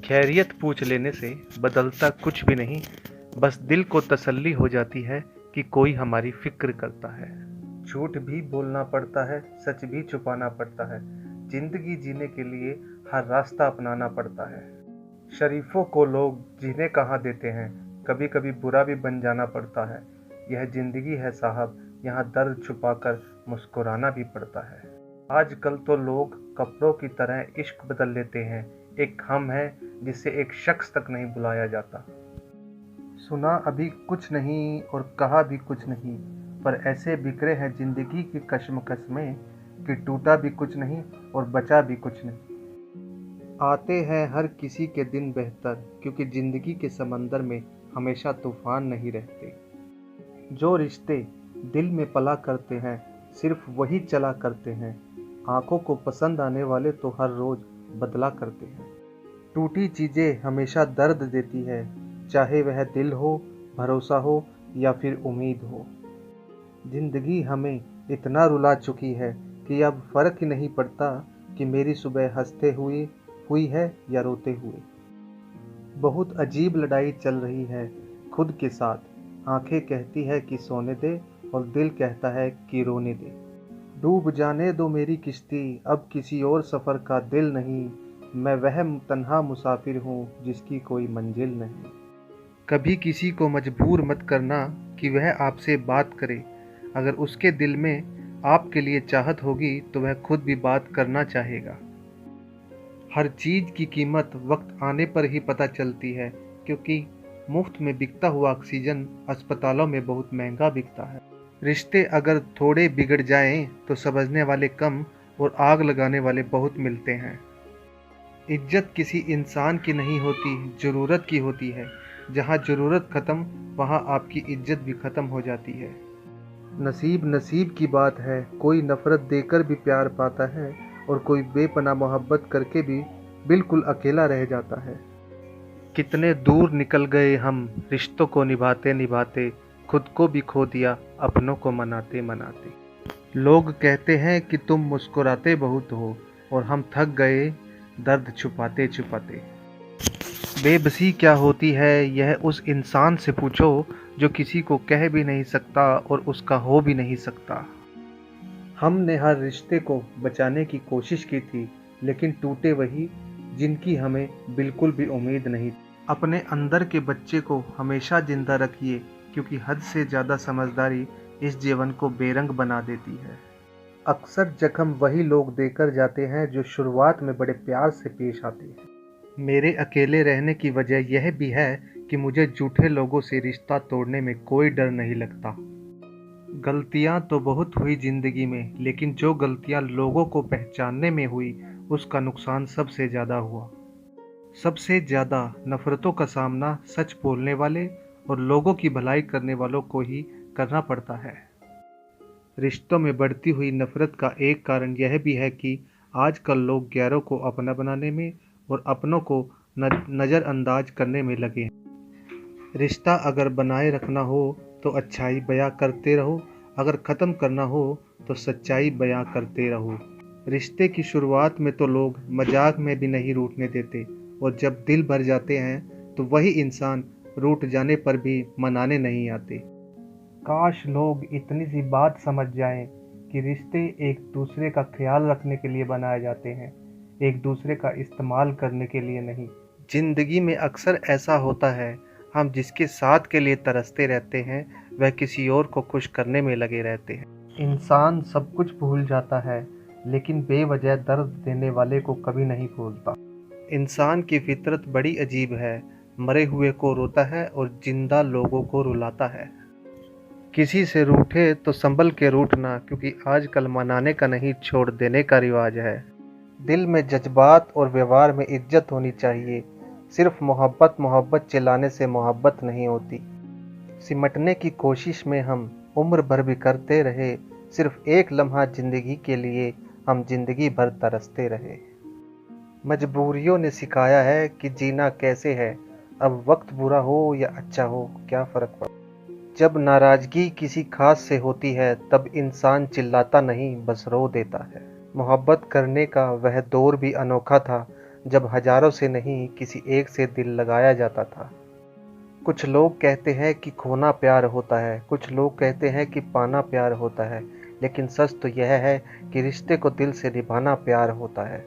खैरियत पूछ लेने से बदलता कुछ भी नहीं, बस दिल को तसल्ली हो जाती है कि कोई हमारी फिक्र करता है। झूठ भी बोलना पड़ता है, सच भी छुपाना पड़ता है। जिंदगी जीने के लिए हर रास्ता अपनाना पड़ता है। शरीफों को लोग जीने कहाँ देते हैं, कभी कभी बुरा भी बन जाना पड़ता है। यह जिंदगी है साहब, यहाँ दर्द छुपाकर मुस्कुराना भी पड़ता है। आजकल तो लोग कपड़ों की तरह इश्क बदल लेते हैं। एक हम है जिसे एक शख्स तक नहीं बुलाया जाता। सुना अभी कुछ नहीं और कहा भी कुछ नहीं, पर ऐसे बिखरे हैं जिंदगी की कश्मकश में कि टूटा भी कुछ नहीं और बचा भी कुछ नहीं। आते हैं हर किसी के दिन बेहतर, क्योंकि जिंदगी के समंदर में हमेशा तूफान नहीं रहते। जो रिश्ते दिल में पला करते हैं, सिर्फ वही चला करते हैं। आंखों को पसंद आने वाले तो हर रोज बदला करते हैं। टूटी चीजें हमेशा दर्द देती है, चाहे वह दिल हो, भरोसा हो या फिर उम्मीद हो। जिंदगी हमें इतना रुला चुकी है कि अब फर्क ही नहीं पड़ता कि मेरी सुबह हंसते हुए हुई है या रोते हुए। बहुत अजीब लड़ाई चल रही है खुद के साथ। आंखें कहती है कि सोने दे और दिल कहता है कि रोने दे। डूब जाने दो मेरी किश्ती, अब किसी और सफ़र का दिल नहीं। मैं वह तन्हा मुसाफिर हूँ जिसकी कोई मंजिल नहीं। कभी किसी को मजबूर मत करना कि वह आपसे बात करे। अगर उसके दिल में आपके लिए चाहत होगी तो वह खुद भी बात करना चाहेगा। हर चीज़ की कीमत वक्त आने पर ही पता चलती है, क्योंकि मुफ्त में बिकता हुआ ऑक्सीजन अस्पतालों में बहुत महंगा बिकता है। रिश्ते अगर थोड़े बिगड़ जाएं तो समझने वाले कम और आग लगाने वाले बहुत मिलते हैं। इज्जत किसी इंसान की नहीं होती, ज़रूरत की होती है। जहाँ ज़रूरत ख़त्म, वहाँ आपकी इज्जत भी ख़त्म हो जाती है। नसीब नसीब की बात है, कोई नफ़रत देकर भी प्यार पाता है और कोई बेपनाह मोहब्बत करके भी बिल्कुल अकेला रह जाता है। कितने दूर निकल गए हम रिश्तों को निभाते निभाते, खुद को भी खो दिया अपनों को मनाते मनाते। लोग कहते हैं कि तुम मुस्कुराते बहुत हो और हम थक गए दर्द छुपाते छुपाते। बेबसी क्या होती है यह उस इंसान से पूछो जो किसी को कह भी नहीं सकता और उसका हो भी नहीं सकता। हमने हर रिश्ते को बचाने की कोशिश की थी, लेकिन टूटे वही जिनकी हमें बिल्कुल भी उम्मीद नहीं। अपने अंदर के बच्चे को हमेशा जिंदा रखिए, क्योंकि हद से ज़्यादा समझदारी इस जीवन को बेरंग बना देती है। अक्सर जख्म वही लोग देकर जाते हैं जो शुरुआत में बड़े प्यार से पेश आते हैं। मेरे अकेले रहने की वजह यह भी है कि मुझे झूठे लोगों से रिश्ता तोड़ने में कोई डर नहीं लगता। गलतियां तो बहुत हुई जिंदगी में, लेकिन जो गलतियां लोगों को पहचानने में हुई उसका नुकसान सबसे ज़्यादा हुआ। सबसे ज़्यादा नफ़रतों का सामना सच बोलने वाले और लोगों की भलाई करने वालों को ही करना पड़ता है। रिश्तों में बढ़ती हुई नफ़रत का एक कारण यह भी है कि आजकल लोग गैरों को अपना बनाने में और अपनों को नज़रअंदाज करने में लगे हैं। रिश्ता अगर बनाए रखना हो तो अच्छाई बयां करते रहो, अगर ख़त्म करना हो तो सच्चाई बयां करते रहो। रिश्ते की शुरुआत में तो लोग मजाक में भी नहीं रूठने देते, और जब दिल भर जाते हैं तो वही इंसान रूठ जाने पर भी मनाने नहीं आते। काश लोग इतनी सी बात समझ जाएं कि रिश्ते एक दूसरे का ख्याल रखने के लिए बनाए जाते हैं, एक दूसरे का इस्तेमाल करने के लिए नहीं। जिंदगी में अक्सर ऐसा होता है, हम जिसके साथ के लिए तरसते रहते हैं वह किसी और को खुश करने में लगे रहते हैं। इंसान सब कुछ भूल जाता है, लेकिन बेवजह दर्द देने वाले को कभी नहीं भूलता। इंसान की फितरत बड़ी अजीब है, मरे हुए को रोता है और जिंदा लोगों को रुलाता है। किसी से रूठे तो संभल के रूठना, क्योंकि आजकल मनाने का नहीं छोड़ देने का रिवाज है। दिल में जज्बात और व्यवहार में इज्जत होनी चाहिए। सिर्फ मोहब्बत मोहब्बत चिल्लाने से मोहब्बत नहीं होती। सिमटने की कोशिश में हम उम्र भर भी करते रहे, सिर्फ एक लम्हा जिंदगी के लिए हम जिंदगी भर तरसते रहे। मजबूरियों ने सिखाया है कि जीना कैसे है, अब वक्त बुरा हो या अच्छा हो क्या फ़र्क पड़ता। जब नाराज़गी किसी खास से होती है तब इंसान चिल्लाता नहीं, बस रो देता है। मोहब्बत करने का वह दौर भी अनोखा था जब हजारों से नहीं किसी एक से दिल लगाया जाता था। कुछ लोग कहते हैं कि खोना प्यार होता है, कुछ लोग कहते हैं कि पाना प्यार होता है, लेकिन सच तो यह है कि रिश्ते को दिल से निभाना प्यार होता है।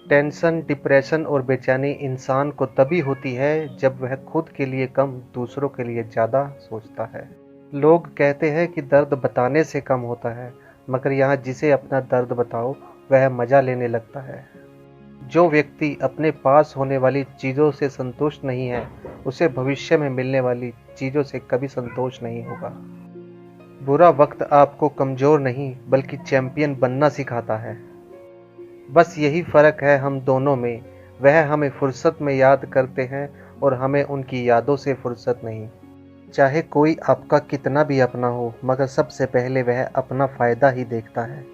टेंशन, डिप्रेशन और बेचैनी इंसान को तभी होती है जब वह खुद के लिए कम दूसरों के लिए ज़्यादा सोचता है। लोग कहते हैं कि दर्द बताने से कम होता है, मगर यहाँ जिसे अपना दर्द बताओ वह मज़ा लेने लगता है। जो व्यक्ति अपने पास होने वाली चीज़ों से संतुष्ट नहीं है, उसे भविष्य में मिलने वाली चीज़ों से कभी संतोष नहीं होगा। बुरा वक्त आपको कमज़ोर नहीं बल्कि चैंपियन बनना सिखाता है। बस यही फ़र्क है हम दोनों में, वह हमें फुर्सत में याद करते हैं और हमें उनकी यादों से फुर्सत नहीं। चाहे कोई आपका कितना भी अपना हो, मगर सबसे पहले वह अपना फ़ायदा ही देखता है।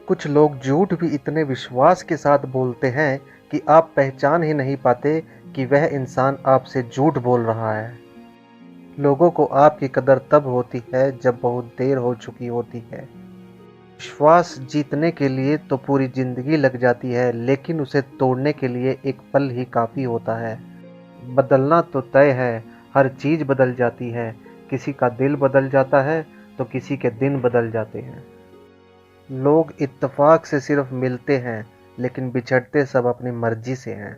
कुछ लोग झूठ भी इतने विश्वास के साथ बोलते हैं कि आप पहचान ही नहीं पाते कि वह इंसान आपसे झूठ बोल रहा है। लोगों को आपकी कदर तब होती है जब बहुत देर हो चुकी होती है। विश्वास जीतने के लिए तो पूरी जिंदगी लग जाती है, लेकिन उसे तोड़ने के लिए एक पल ही काफ़ी होता है। बदलना तो तय है, हर चीज़ बदल जाती है, किसी का दिल बदल जाता है तो किसी के दिन बदल जाते हैं। लोग इत्तेफाक से सिर्फ मिलते हैं, लेकिन बिछड़ते सब अपनी मर्जी से हैं।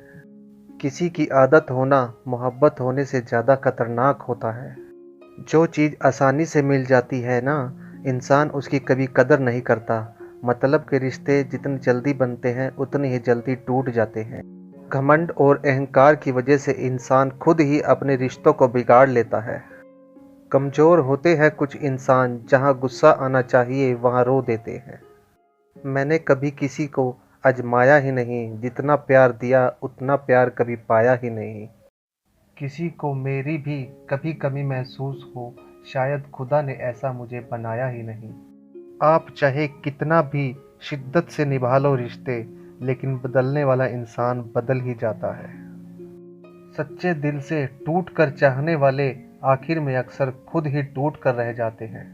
किसी की आदत होना मोहब्बत होने से ज़्यादा खतरनाक होता है। जो चीज़ आसानी से मिल जाती है ना, इंसान उसकी कभी कदर नहीं करता। मतलब के रिश्ते जितनी जल्दी बनते हैं उतनी ही जल्दी टूट जाते हैं। घमंड और अहंकार की वजह से इंसान खुद ही अपने रिश्तों को बिगाड़ लेता है। कमज़ोर होते हैं कुछ इंसान, जहाँ गुस्सा आना चाहिए वहाँ रो देते हैं। मैंने कभी किसी को आजमाया ही नहीं, जितना प्यार दिया उतना प्यार कभी पाया ही नहीं। किसी को मेरी भी कभी कमी महसूस हो, शायद खुदा ने ऐसा मुझे बनाया ही नहीं। आप चाहे कितना भी शिद्दत से निभा लो रिश्ते, लेकिन बदलने वाला इंसान बदल ही जाता है। सच्चे दिल से टूट कर चाहने वाले आखिर में अक्सर खुद ही टूट कर रह जाते हैं।